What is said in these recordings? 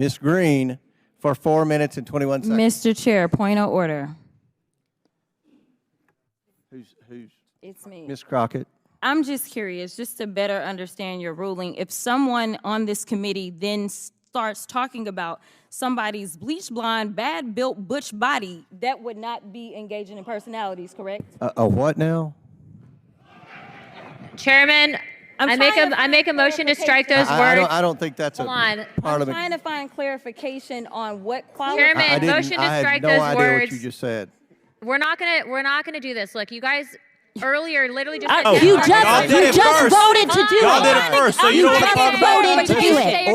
Ms. Greene for 4 minutes and 21 seconds. Mr. Chair, point of order. Who's It's me. Ms. Crockett? I'm just curious, just to better understand your ruling. If someone on this committee then starts talking about somebody's bleach blonde, bad built butch body, that would not be engaging in personalities, correct? A what now? Chairman, I make a motion to strike those words. I don't think that's Hold a on. part of I'm it. trying to find clarification on what quality. Chairman, motion to I strike had no those idea words. what you just said. We're not gonna do this. Look, you guys earlier literally just said You just voted to do it. Y'all did it first, so you don't want to talk about voted to do it.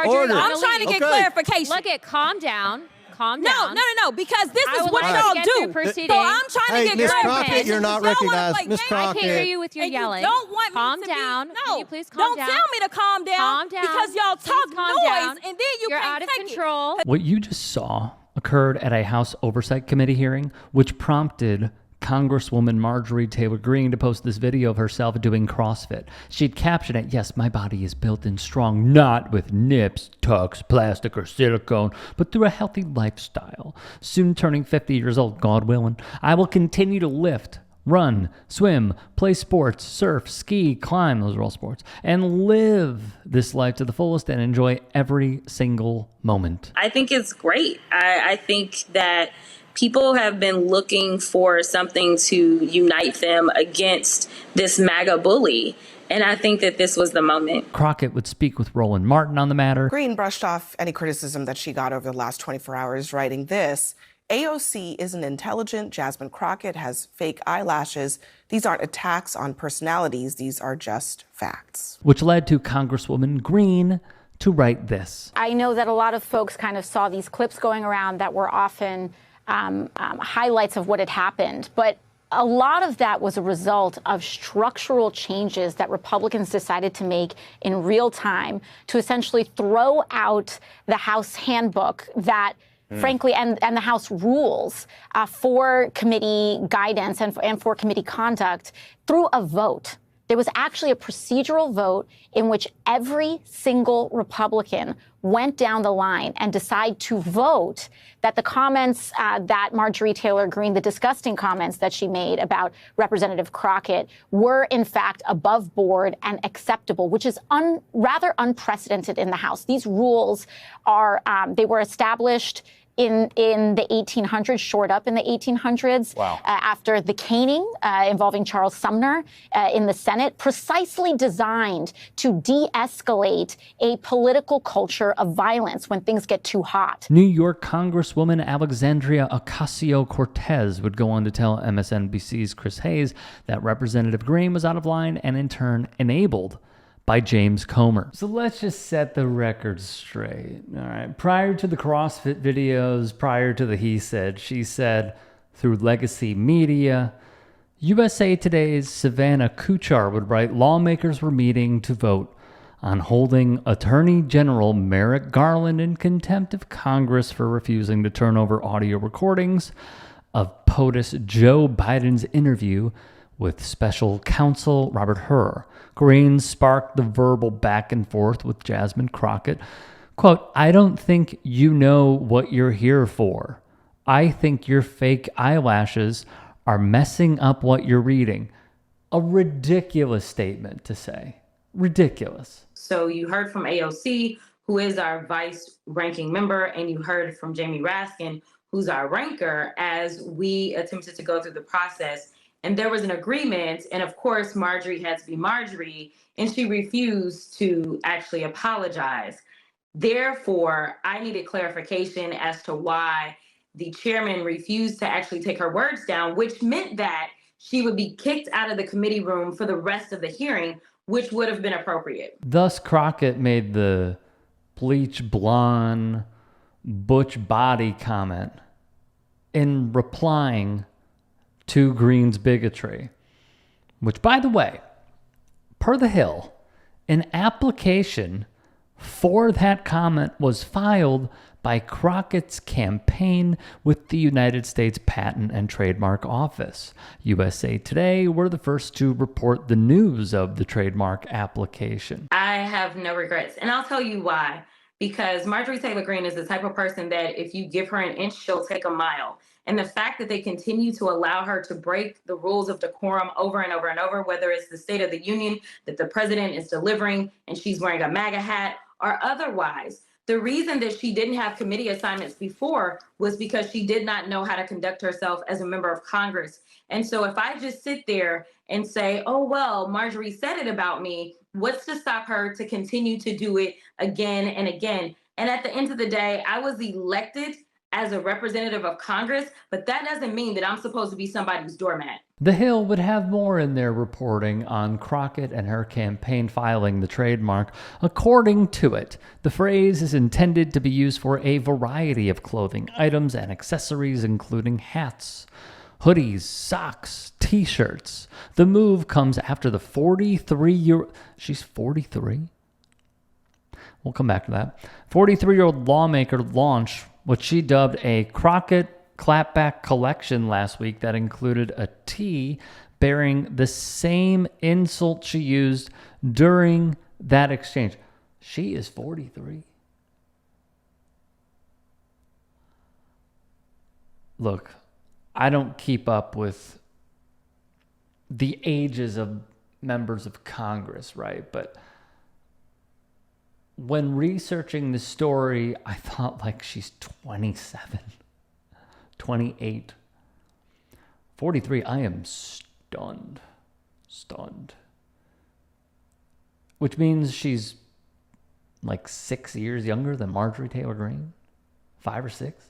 Order. I'm trying to get Okay. clarification. Look at calm down. Calm No, down. because this I is would what like to y'all get do. through proceedings. So I'm trying Hey, to Ms. get Crockett, clarification. you're not You don't wanna recognized. play Ms. games. I can't hear Crockett. you with your And yelling. You don't want Calm me to down. Be, Can no, you please calm don't down? tell me to calm down. Calm down. Because y'all Please talk calm noise down. and then You're can't out of take control. What you just saw occurred at a House Oversight Committee hearing, which prompted Congresswoman Marjorie Taylor Greene to post this video of herself doing CrossFit. She'd caption it, "Yes, my body is built and strong, not with nips, tucks, plastic, or silicone, but through a healthy lifestyle. Soon turning 50 years old, God willing, I will continue to lift, run, swim, play sports, surf, ski, climb," those are all sports, "and live this life to the fullest and enjoy every single moment." I think it's great. I think that people have been looking for something to unite them against this MAGA bully. And I think that this was the moment. Crockett would speak with Roland Martin on the matter. Greene brushed off any criticism that she got over the last 24 hours, writing this: AOC isn't intelligent. Jasmine Crockett has fake eyelashes. These aren't attacks on personalities. These are just facts. Which led to Congresswoman Greene to write this. I know that a lot of folks kind of saw these clips going around that were often highlights of what had happened, but a lot of that was a result of structural changes that Republicans decided to make in real time to essentially throw out the House handbook that frankly, and the House rules for committee guidance and for committee conduct through a vote. There was actually a procedural vote in which every single Republican went down the line and decided to vote that the comments that Marjorie Taylor Greene, the disgusting comments that she made about Representative Crockett, were in fact above board and acceptable, which is rather unprecedented in the House. These rules are, they were established in the 1800s, shored up in the 1800s, after the caning involving Charles Sumner in the Senate, precisely designed to de-escalate a political culture of violence when things get too hot. New York Congresswoman Alexandria Ocasio-Cortez would go on to tell MSNBC's Chris Hayes that Representative Greene was out of line and in turn enabled by James Comer. So let's just set the record straight. All right. Prior to the CrossFit videos, prior to the he said, she said, through legacy media, USA Today's Savannah Kuchar would write, lawmakers were meeting to vote on holding Attorney General Merrick Garland in contempt of Congress for refusing to turn over audio recordings of POTUS Joe Biden's interview with special counsel Robert Hur. Greene sparked the verbal back and forth with Jasmine Crockett. Quote, "I don't think you know what you're here for. I think your fake eyelashes are messing up what you're reading." A ridiculous statement to say. Ridiculous. So you heard from AOC, who is our vice ranking member, and you heard from Jamie Raskin, who's our ranker, as we attempted to go through the process. And there was an agreement, and of course, Marjorie had to be Marjorie, and she refused to actually apologize. Therefore, I needed clarification as to why the chairman refused to actually take her words down, which meant that she would be kicked out of the committee room for the rest of the hearing, which would have been appropriate. Thus, Crockett made the bleach blonde, butch body comment in replying to Greene's bigotry, which, by the way, per The Hill, an application for that comment was filed by Crockett's campaign with the United States Patent and Trademark Office. USA Today were the first to report the news of the trademark application. I have no regrets, and I'll tell you why. because Marjorie Taylor Greene is the type of person that if you give her an inch, she'll take a mile. And the fact that they continue to allow her to break the rules of decorum over and over and over, whether it's the State of the Union that the president is delivering and she's wearing a MAGA hat or otherwise, the reason that she didn't have committee assignments before was because she did not know how to conduct herself as a member of Congress. And so if I just sit there and say, oh, well, Marjorie said it about me, what's to stop her to continue to do it again and again? And at the end of the day, I was elected as a representative of Congress, but that doesn't mean that I'm supposed to be somebody's doormat. The Hill would have more in their reporting on Crockett and her campaign filing the trademark. According to it, the phrase is intended to be used for a variety of clothing items and accessories, including hats, hoodies, socks, t-shirts. The move comes after the 43-year-old... She's 43? We'll come back to that. 43-year-old lawmaker launched what she dubbed a Crockett clapback collection last week that included a tee bearing the same insult she used during that exchange. She is 43. Look, I don't keep up with the ages of members of Congress, right? But when researching the story, I thought like she's 27, 28, 43. I am stunned. Which means she's like 6 years younger than Marjorie Taylor Greene, 5 or 6.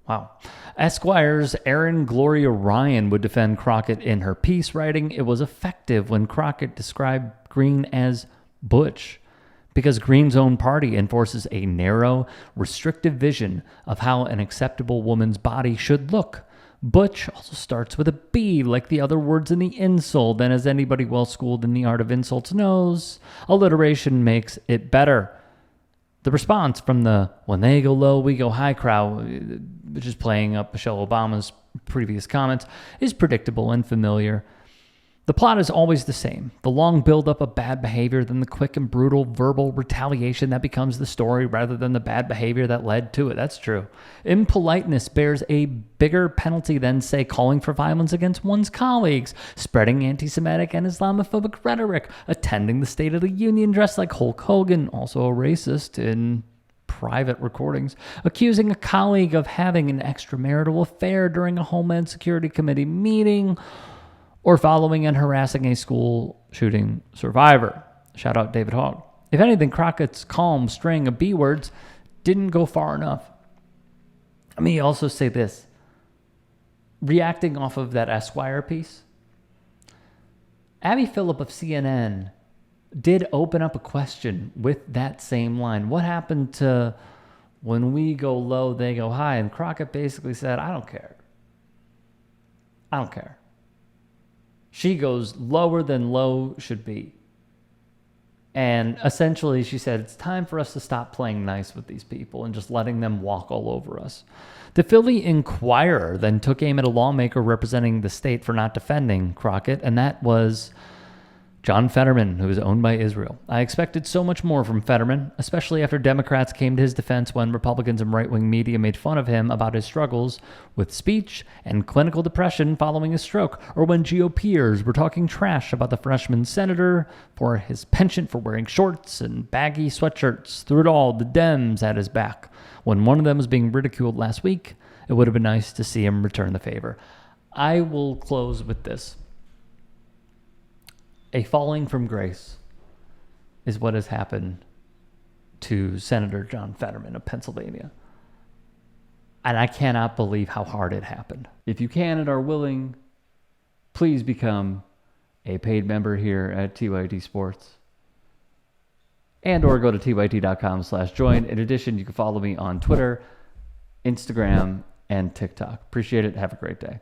Wow. Esquire's Erin Gloria Ryan would defend Crockett in her piece, writing, "It was effective when Crockett described Greene as butch, because Greene's own party enforces a narrow, restrictive vision of how an acceptable woman's body should look. Butch also starts with a B, like the other words in the insult, and as anybody well-schooled in the art of insults knows, alliteration makes it better." The response from the "when they go low, we go high" crowd, which is playing up Michelle Obama's previous comments, is predictable and familiar. The plot is always the same. The long buildup of bad behavior, then the quick and brutal verbal retaliation that becomes the story rather than the bad behavior that led to it. That's true. Impoliteness bears a bigger penalty than, say, calling for violence against one's colleagues, spreading anti-Semitic and Islamophobic rhetoric, attending the State of the Union dressed like Hulk Hogan, also a racist in private recordings, accusing a colleague of having an extramarital affair during a Homeland Security Committee meeting, or following and harassing a school shooting survivor. Shout out David Hogg. If anything, Crockett's calm string of B words didn't go far enough. Let me also say this. Reacting off of that Esquire piece, Abby Phillip of CNN did open up a question with that same line. What happened to "when we go low, they go high"? And Crockett basically said, I don't care. I don't care. She goes lower than low should be. And essentially she said, it's time for us to stop playing nice with these people and just letting them walk all over us. The Philly Inquirer then took aim at a lawmaker representing the state for not defending Crockett, and that was John Fetterman, who is owned by Israel. I expected so much more from Fetterman, especially after Democrats came to his defense when Republicans and right-wing media made fun of him about his struggles with speech and clinical depression following his stroke, or when GOPers were talking trash about the freshman senator for his penchant for wearing shorts and baggy sweatshirts. Through it all, the Dems had his back. When one of them was being ridiculed last week, it would have been nice to see him return the favor. I will close with this. A falling from grace is what has happened to Senator John Fetterman of Pennsylvania. And I cannot believe how hard it happened. If you can and are willing, please become a paid member here at TYT Sports. And or go to tyt.com/join. In addition, you can follow me on Twitter, Instagram, and TikTok. Appreciate it. Have a great day.